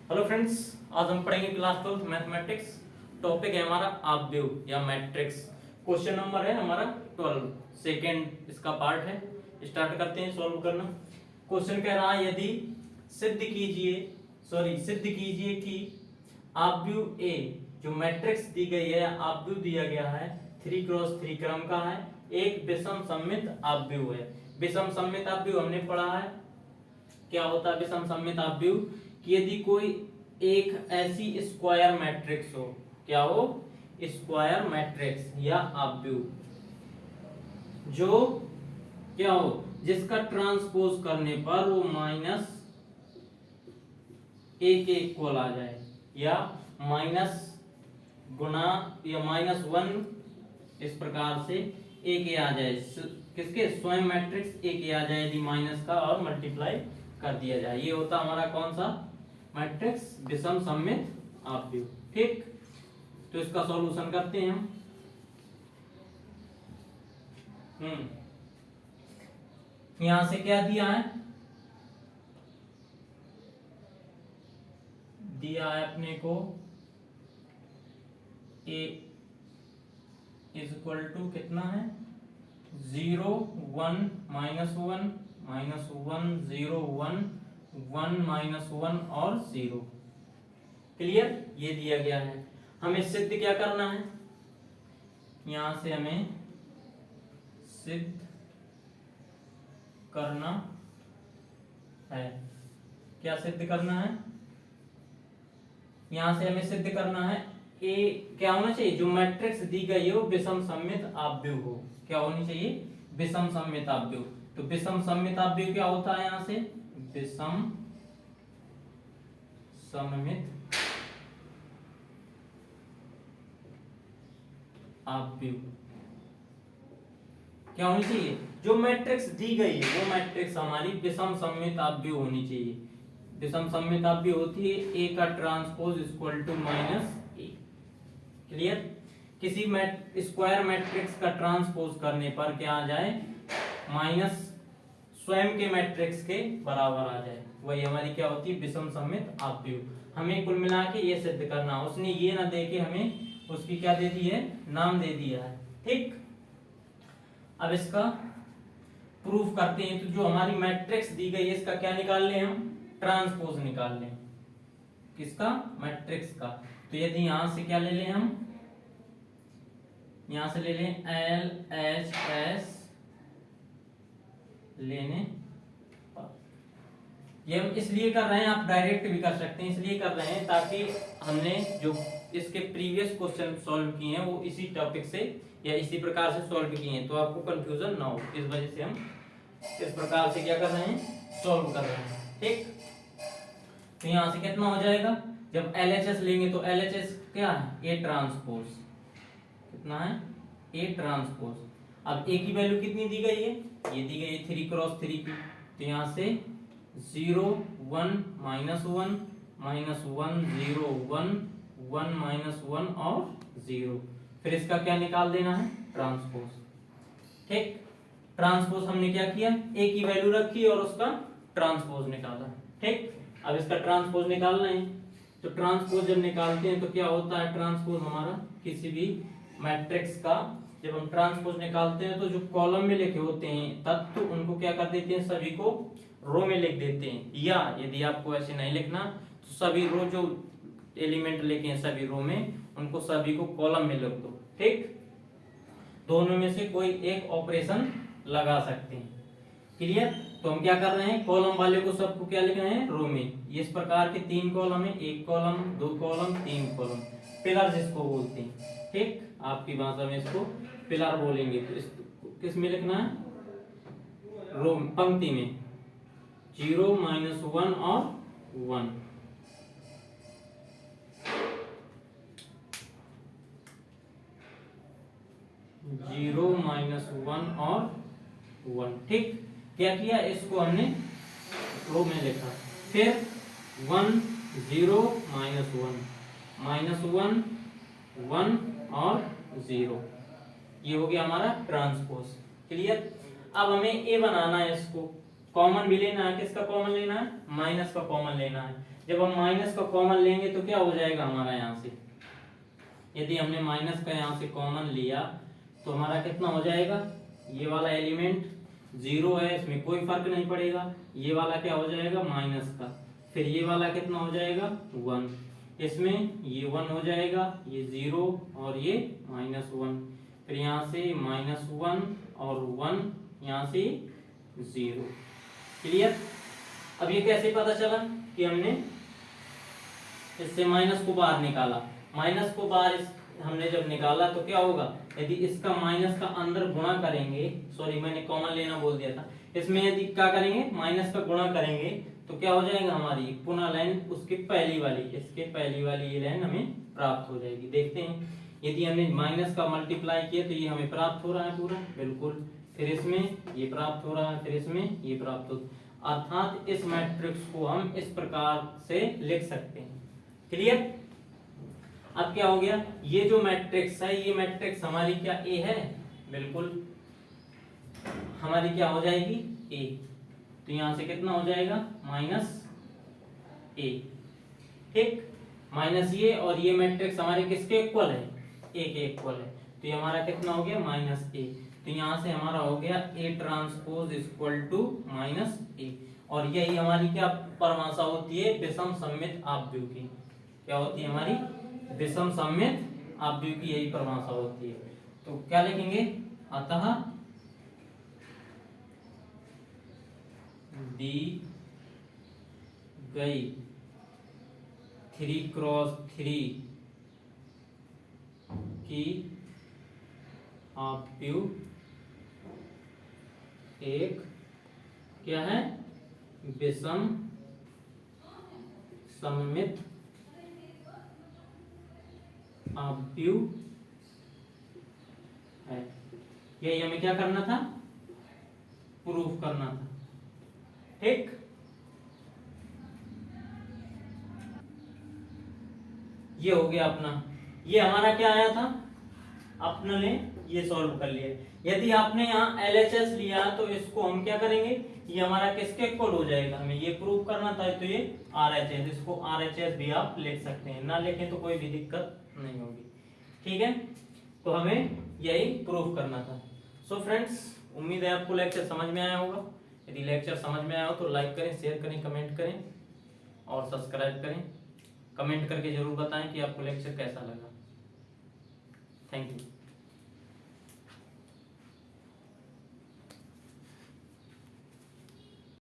Hello friends, आज हम पढ़ेंगे क्लास 12 मैथमेटिक्स। टॉपिक है हमारा ऑब्जेक्ट या मैट्रिक्स। क्वेश्चन नंबर है हमारा 12, सेकेंड इसका पार्ट है। स्टार्ट करते हैं सॉल्व करना। क्वेश्चन कह रहा है यदि सिद्ध कीजिए कि ऑब्जेक्ट ए जो मैट्रिक्स दी गई है, ऑब्जेक्ट दिया गया है 3x3 क्रम का है, एक विषम सममित ऑब्जेक्ट है। विषम सममित ऑब्जेक्ट हमने पढ़ा है क्या होता है। विषम सममित ऑब्जेक्ट कि यदि कोई एक ऐसी स्क्वायर मैट्रिक्स हो, क्या हो, स्क्वायर मैट्रिक्स या ऑब्जेक्ट जो क्या हो, जिसका ट्रांसपोज करने पर वो माइनस ए के इक्वल आ जाए, या माइनस गुना या -1 इस प्रकार से ए के आ जाए, किसके, स्वयं मैट्रिक्स ए के आ जाए यदि माइनस का और मल्टीप्लाई कर दिया जाए। ये होता हमारा कौन सा मैट्रिक्स, विषम सममित ऑब्जेक्ट। ठीक, तो इसका सॉल्यूशन करते हैं हम। यहां से क्या दिया है, दिया है अपने को ए इज इक्वल टू कितना है, 0 1 -1 -1 0 1 1 -1 और 0। क्लियर, ये दिया गया है। हमें सिद्ध क्या करना है, यहां से हमें सिद्ध करना है। क्या सिद्ध करना है, यहां से हमें सिद्ध करना है ए क्या होना चाहिए, जो मैट्रिक्स दी गई हो विषम सममित ऑब्जेक्ट हो। क्या होनी चाहिए, विषम सममित ऑब्जेक्ट। तो विषम सममित ऑब्जेक्ट क्या होता है, यहां से विषम सममित ऑब्जेक्ट क्या होनी चाहिए, जो मैट्रिक्स दी गई है वो मैट्रिक्स हमारी विषम सममित ऑब्जेक्ट होनी चाहिए। विषम सममित ऑब्जेक्ट होती है ए का ट्रांसपोज इक्वल टू -ए। क्लियर, किसी स्क्वायर मैट्रिक्स का ट्रांसपोज करने पर क्या आ जाए, माइनस स्वयं के मैट्रिक्स के बराबर आ जाए, वही हमारी क्या होती है, विषम सममित ऑब्जेक्ट। हमें कुल मिला के ये सिद्ध करना, उसने ये ना दे के हमें उसकी क्या दे दी है, नाम दे दिया है। ठीक, अब इसका प्रूफ करते हैं। तो जो हमारी मैट्रिक्स दी गई है इसका क्या निकाल लें हम, ट्रांसपोज निकाल लें, किसका, मैट्रिक्स का। तो यदि यहां से क्या ले लें हम, यहां से ले लें LHS लेने पर। ये हम इसलिए कर रहे हैं, आप डायरेक्ट भी कर सकते हैं, इसलिए कर रहे हैं ताकि हमने जो इसके प्रीवियस क्वेश्चन सॉल्व किए हैं वो इसी टॉपिक से या इसी प्रकार से सॉल्व किए हैं, तो आपको कंफ्यूजन ना हो, इस वजह से हम इस प्रकार से क्या कर रहे हैं, सॉल्व कर रहे हैं। ठीक, तो यहां से कितना हो जाएगा, जब LHS लेंगे तो LHS क्या है, ए ट्रांसपोज, कितना है, ए ट्रांसपोज। अब ए की वैल्यू कितनी दी गई है, ये दी गई है 3x3 की, तो यहां से 0 1 -1 -1 0 1 1 -1 और 0। फिर इसका क्या निकाल देना है, ट्रांसपोज। ठीक, ट्रांसपोज हमने क्या किया, ए की वैल्यू रखी और उसका ट्रांसपोज निकाला। ठीक, अब इसका ट्रांसपोज निकालना है, तो ट्रांसपोज जब निकालते हैं तो क्या होता है, ट्रांसपोज हमारा किसी भी मैट्रिक्स का जब हम ट्रांसपोज निकालते हैं तो जो कॉलम में लिखे होते हैं तत्व उनको क्या कर देते हैं, सभी को रो में लिख देते हैं, या यदि आपको ऐसे नहीं लिखना तो सभी रो जो एलिमेंट लिखे हैं सभी रो में उनको सभी को कॉलम में लिख दो। ठीक, दोनों में से कोई एक ऑपरेशन लगा सकते हैं। क्लियर, तो हम क्या कर रहे हैं, कॉलम वाले को सबको क्या लिखना है, रो में। इस प्रकार के 3 कॉलम है, 1 कॉलम 2 कॉलम 3 कॉलम, पिलर जिसको बोलते हैं। ठीक, आपकी भाषा में इसको पिलर बोलेंगे। तो इस किस में लिखना है, रो पंक्ति में, 0 -1 और 1। 0 -1 और 1। ठीक, क्या किया, इसको हमने रो में लिखा, फिर 1 0 -1 -1 1 और 0, ये हो गया हमारा ट्रांसपोज। क्लियर, अब हमें ए बनाना है, इसको कॉमन भी लेना है, किसका कॉमन लेना है, माइनस का कॉमन लेना है। जब हम माइनस का कॉमन लेंगे तो क्या हो जाएगा हमारा यहाँ से, यदि हमने माइनस का यहाँ से कॉमन लिया तो हमारा कितना हो जाएगा, ये वाला एलिमेंट 0 है, इसमें कोई फर्क नहीं पड़ेगा, ये वाला क्या हो जाएगा माइनस का, फिर ये वाला कितना हो जाएगा 1, इसमें ये 1 हो जाएगा, ये 0 और ये -1, फिर यहाँ से -1 और 1 यहाँ से 0। क्लियर। अब ये कैसे पता चला कि हमने इससे माइनस को बाहर निकाला, माइनस को बाहर हमने जब निकाला तो क्या होगा, यदि इसका माइनस का अंदर गुणा करेंगे, सॉरी मैंने कॉमन लेना बोल दिया था, इसमें यदि क्या करेंगे माइनस का गुणा करेंगे तो क्या हो जाएगा, हमारी पुनः लाइन उसके पहली वाली, इसके पहली वाली ये लाइन हमें प्राप्त हो जाएगी। देखते हैं यदि हमने माइनस का मल्टीप्लाई किया तो ये हमें प्राप्त हो रहा है पूरा, बिल्कुल, फिर इसमें ये प्राप्त हो रहा है, फिर इसमें ये प्राप्त हो, अर्थात इस मैट्रिक्स को हम इस प्रकार से लिख सकते हैं। क्लियर। अब क्या हो गया, ये जो मैट्रिक्स है ये मैट्रिक्स हमारी क्या ए है, बिल्कुल हमारी क्या हो जाएगी ए, तो यहां से कितना हो जाएगा -a, ठीक, माइनस ये और ये मैट्रिक्स हमारे किसके इक्वल है, ए के इक्वल है, तो ये हमारा कितना हो गया -a, तो यहां से हमारा हो गया A transpose equal to -a, और यही हमारी क्या परिभाषा होती है विषम सममित आव्यूह की, क्या होती है हमारी विषम सममित आव्यूह की यही परिभाषा होती है। तो क्या लिखेंगे, अतः दी गई 3x3 की आव्यूह एक क्या है, विषम सममित आव्यूह है। यही हमें क्या करना था, प्रूफ करना था, ठीक। ये हो गया अपना, ये हमारा क्या आया था, अपने ने ये सॉल्व कर लिया। यदि आपने यहाँ LHS लिया तो इसको हम क्या करेंगे, ये हमारा किसके इक्वल हो जाएगा, हमें ये प्रूव करना था, तो ये RHS, इसको RHS भी आप लिख सकते हैं, ना लिखें तो कोई भी दिक्कत नहीं होगी, ठीक है। तो हमें यही प्रूव करना था। सो फ्रेंड्स, उम्मीद है आपको लेक्चर समझ में आया होगा। यदि लेक्चर समझ में आया हो तो लाइक करें, शेयर करें, कमेंट करें और सब्सक्राइब करें। कमेंट करके जरूर बताएं कि आपको लेक्चर कैसा लगा। Thank you.